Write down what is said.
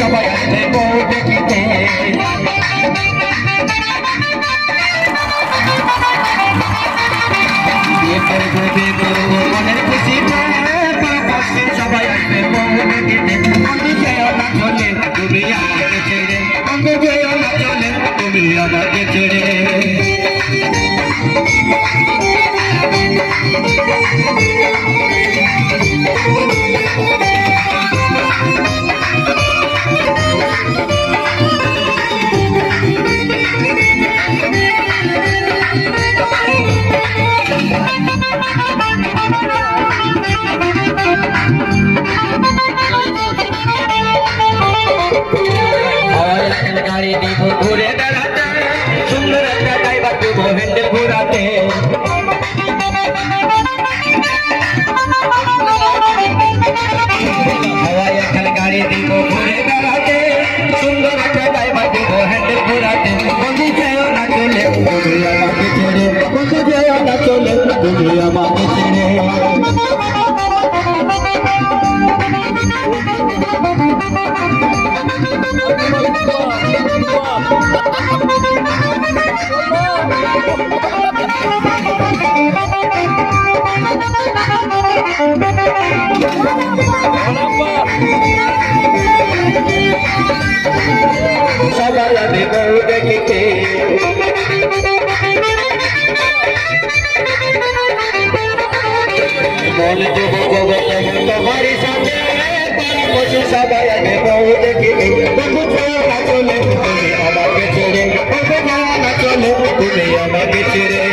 সবাই আসবে বউ দেখিতে বিয়ে করবো মনের খুশিতে সবাই আসবে বউ দেখিতে বন্ধু যেও না চলে তুমি আমাকে ছেড়ে বন্ধু যেও না চলে তুমি আমাকে ছেড়ে গাড়ি দিব ঘুরে বেড়াতে সুন্দর একটা ড্রাইভার দেবো হ্যান্ডেল ঘোরাতে হাওয়ায় একটা গাড়ি দিব ঘুরে বেড়াতে সুন্দর একটা ড্রাইভার দেবো হ্যান্ডেল ঘোরাতে বন্ধু যেও না চলে তুমি আমাকে ছেড়ে বন্ধু যেও না চলে তুমি আমাকে ছেড়ে সবাই আমি বউ দেখিতে মন যুব জগতে তোমারই সাথে সবাই আমি বউ দেখিতে বন্ধু যেও না চলে তুমি আমাকে ছেড়ে বন্ধু যেও না চলে তুমি আমাকে ছেড়ে